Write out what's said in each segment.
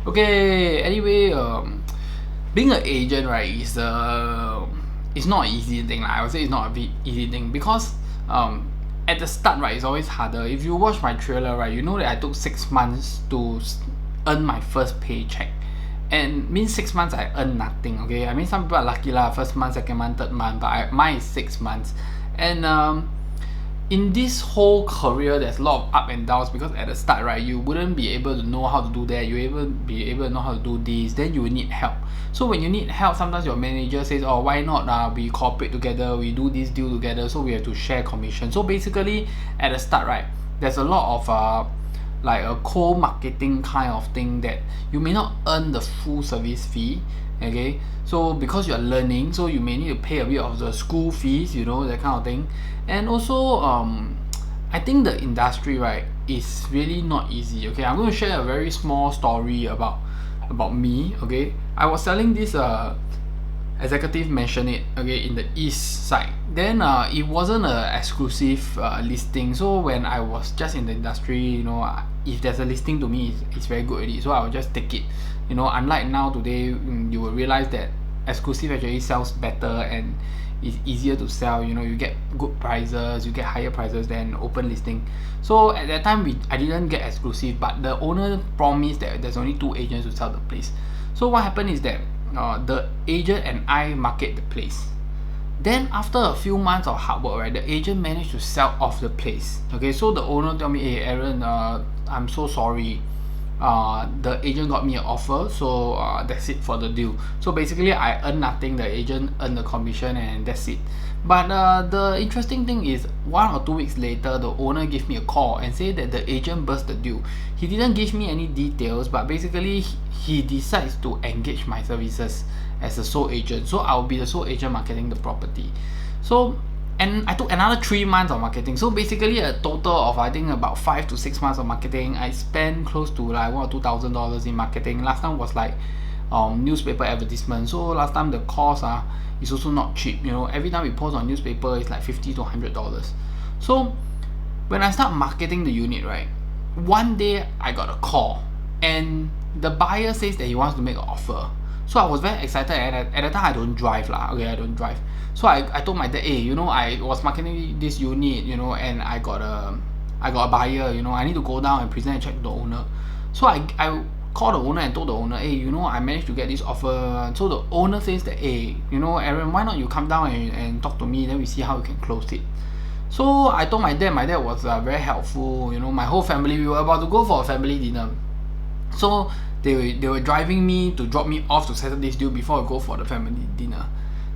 Okay, anyway, being an agent, right, is it's not an easy thing. Like, I would say it's not a big easy thing because at the start, right, it's always harder. If you watch my trailer, right, you know that I took 6 months to earn my first paycheck. And means 6 months I earn nothing. Okay, I mean some people are lucky lah, first month, second month, third month, but mine is 6 months. And in this whole career, there's a lot of up and downs because at the start, right, you wouldn't be able to know how to do that. You will be able to know how to do this. Then you will need help. So when you need help, sometimes your manager says, "Oh, why not? We cooperate together. We do this deal together. So we have to share commission." So basically, at the start, right, there's a lot of like a co-marketing kind of thing that you may not earn the full service fee. Okay, so because you're learning, so you may need to pay a bit of the school fees, that kind of thing. And also I think the industry, right, is really not easy. Okay, I'm going to share a very small story about me. Okay, I was selling this executive mentioned it, okay, in the east side. Then it wasn't a exclusive listing. So when I was just in the industry, if there's a listing, to me it's very good already, so I will just take it. Unlike now, today, you will realize that exclusive actually sells better and it's easier to sell. You get good prices, you get higher prices than open listing. So at that time, I didn't get exclusive, but the owner promised that there's only 2 agents to sell the place. So what happened is that the agent and I market the place. Then after a few months of hard work, right, the agent managed to sell off the place. Okay, so the owner told me, "Hey Aaron, I'm so sorry. The agent got me an offer, so that's it for the deal." So basically, I earn nothing. The agent earned the commission, and that's it. But the interesting thing is, 1 or 2 weeks later, the owner gave me a call and said that the agent burst the deal. He didn't give me any details, but basically he decides to engage my services as a sole agent. So I'll be the sole agent marketing the property. So, and I took another 3 months of marketing. So basically a total of, I think, about 5 to 6 months of marketing. I spent close to like $1,000 or $2,000 in marketing. Last time was like newspaper advertisement. So last time the cost is also not cheap. Every time we post on newspaper, it's like $50 to $100. So when I start marketing the unit, right, one day I got a call and the buyer says that he wants to make an offer. So I was very excited. At the time, I don't drive lah. Okay, I don't drive. So I told my dad, "Hey, I was marketing this unit, and I got a buyer. I need to go down and present a check to the owner." So I called the owner and told the owner, "Hey, I managed to get this offer." So the owner says that, "Hey, Aaron, why not you come down and talk to me, then we see how we can close it." So I told my dad. My dad was very helpful. My whole family, we were about to go for a family dinner. So they were driving me to drop me off to settle this deal before I go for the family dinner.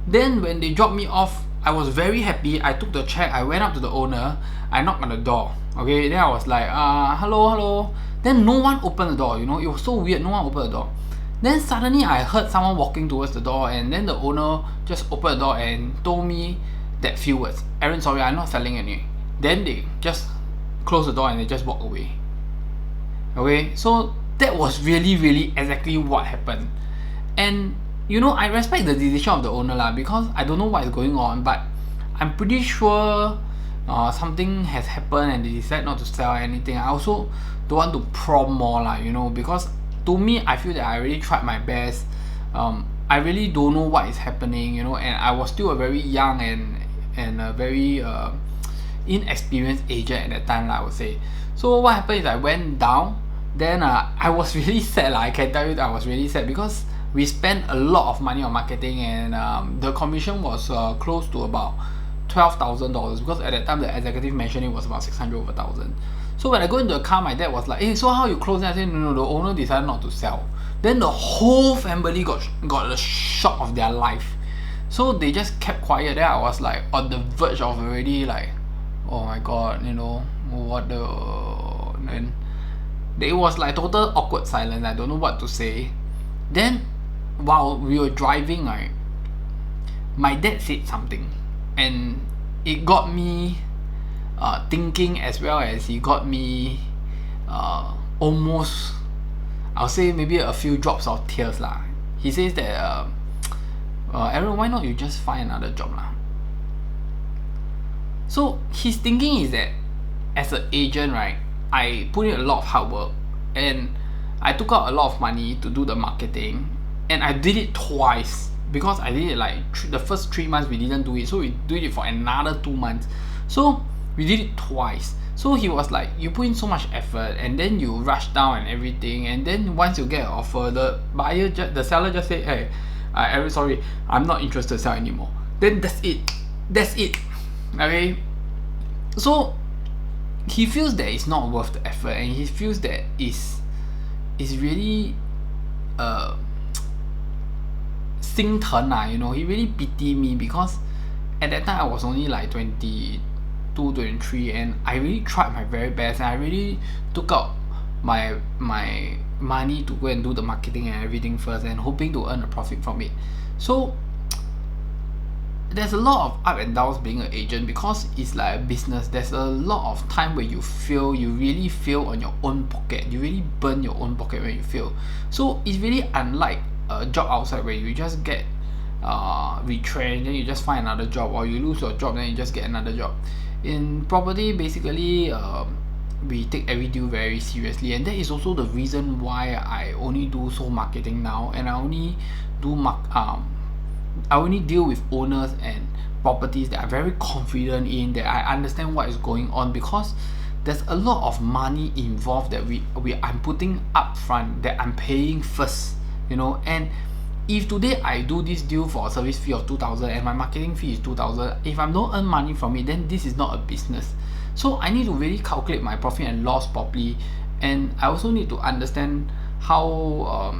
Then when they dropped me off, I was very happy. I took the check, I went up to the owner, I knocked on the door. Okay, then I was like, hello. Then no one opened the door. It was so weird, no one opened the door. Then suddenly I heard someone walking towards the door, and then the owner just opened the door and told me that few words: "Aaron, sorry, I'm not selling any." Then they just closed the door and they just walked away. Okay, so that was really, really exactly what happened. And I respect the decision of the owner lah, because I don't know what is going on, but I'm pretty sure something has happened and they decide not to sell anything. I also don't want to prompt more lah, because to me, I feel that I really tried my best. I really don't know what is happening, and I was still a very young and a very inexperienced agent at that time lah, I would say. So what happened is I went down. Then I was really sad. I can tell you that I was really sad because we spent a lot of money on marketing, and the commission was close to about $12,000, because at that time the executive mentioned it was about 600 over 1,000. So when I go into the car, my dad was like, "Hey, so how you close?" I said, No, the owner decided not to sell." Then the whole family got a shock of their life. So they just kept quiet. Then I was like on the verge of already like, oh my god, what the... And it was like total awkward silence. I don't know what to say. Then while we were driving, right, my dad said something, and it got me thinking, as well as he got me almost, I'll say maybe a few drops of tears lah. He says that Aaron, why not you just find another job lah? So his thinking is that as an agent, right, I put in a lot of hard work, and I took out a lot of money to do the marketing, and I did it twice because I did it like the first 3 months we didn't do it, so we did it for another 2 months. So we did it twice. So he was like, you put in so much effort and then you rush down and everything, and then once you get an offer, the seller just say, hey, I'm sorry, I'm not interested to sell anymore. Then that's it. Okay, so he feels that it's not worth the effort, and he feels that it's really 心疼 you know. He really pity me because at that time I was only like 22, 23, and I really tried my very best, and I really took out my money to go and do the marketing and everything first, and hoping to earn a profit from it. So there's a lot of up and downs being an agent because it's like a business. There's a lot of time where you really fail on your own pocket. You really burn your own pocket when you fail. So it's really unlike a job outside where you just get retrenched, then you just find another job, or you lose your job, then you just get another job. In property, basically, we take every deal very seriously, and that is also the reason why I only do sole marketing now, and I only deal with owners and properties that I'm very confident in, that I understand what is going on, because there's a lot of money involved that I'm putting up front, that I'm paying first, you know. And if today I do this deal for a service fee of 2,000 and my marketing fee is 2,000, if I don't earn money from it, then this is not a business. So I need to really calculate my profit and loss properly, and I also need to understand how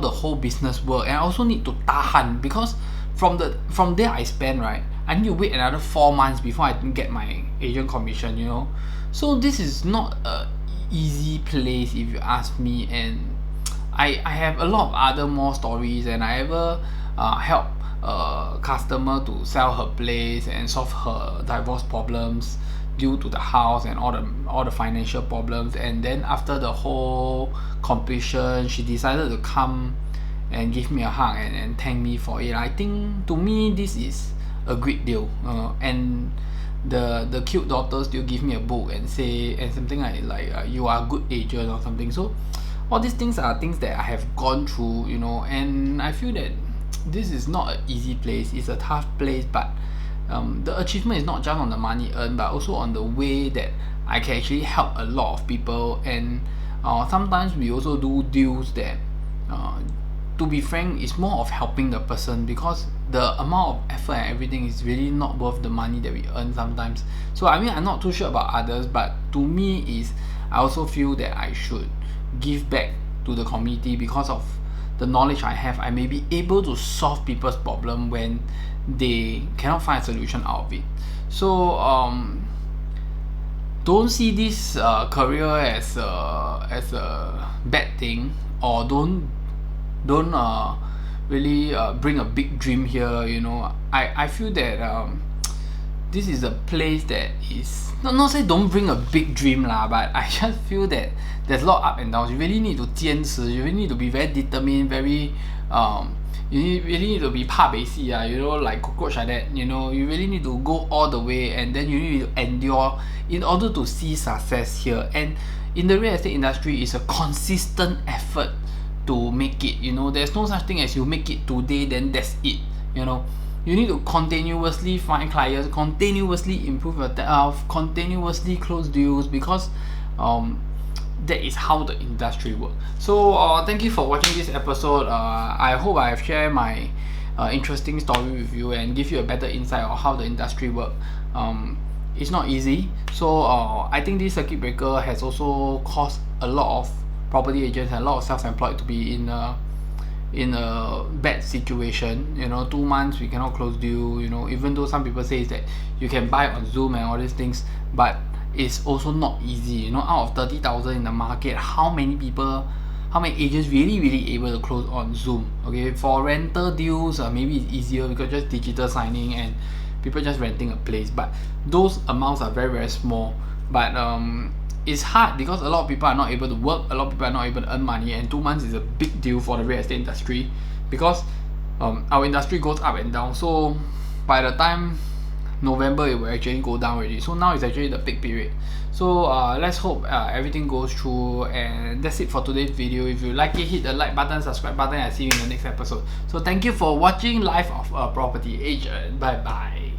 the whole business work, and I also need to tahan, because from there I spend, right, I need to wait another 4 months before I can get my agent commission, you know. So this is not a easy place if you ask me, and I have a lot of other more stories, and I ever help a customer to sell her place and solve her divorce problems due to the house and all the financial problems. And then after the whole completion, she decided to come and give me a hug and thank me for it. I think to me this is a great deal, and the cute daughter still give me a book and say and something like you are a good agent or something. So all these things are things that I have gone through, you know, and I feel that this is not an easy place. It's a tough place, but the achievement is not just on the money earned, but also on the way that I can actually help a lot of people. And sometimes we also do deals that, to be frank, is more of helping the person, because the amount of effort and everything is really not worth the money that we earn sometimes. So I mean, I'm not too sure about others, but to me is I also feel that I should give back to the community. Because of the knowledge I have, I may be able to solve people's problem when they cannot find a solution out of it. So don't see this career as a bad thing, or don't really bring a big dream here, you know. I feel that this is a place that is not say don't bring a big dream lah, but I just feel that there's a lot of up and downs. You really need to 坚持, you really need to be very determined, very you really need to be 怕北戏 you know, like cockroach like that, you know. You really need to go all the way, and then you need to endure in order to see success here. And in the real estate industry, it's a consistent effort to make it, you know. There's no such thing as you make it today then that's it, you know. You need to continuously find clients, continuously improve yourself, continuously close deals, because that is how the industry works. So thank you for watching this episode. I hope I have shared my interesting story with you and give you a better insight on how the industry works. It's not easy. So I think this circuit breaker has also caused a lot of property agents and a lot of self-employed to be in a bad situation, you know. 2 months we cannot close deal, you know, even though some people say that you can buy on Zoom and all these things, but it's also not easy, you know. Out of 30,000 in the market, how many agents really able to close on Zoom? Okay, for rental deals, maybe it's easier because just digital signing and people just renting a place, but those amounts are very small. But it's hard because a lot of people are not able to work, a lot of people are not able to earn money, and 2 months is a big deal for the real estate industry, because our industry goes up and down. So by the time November it will actually go down already. So now it's actually the peak period. So let's hope everything goes through, and that's it for today's video. If you like it, hit the like button, subscribe button. I'll see you in the next episode. So thank you for watching Life of a Property Agent. Bye bye.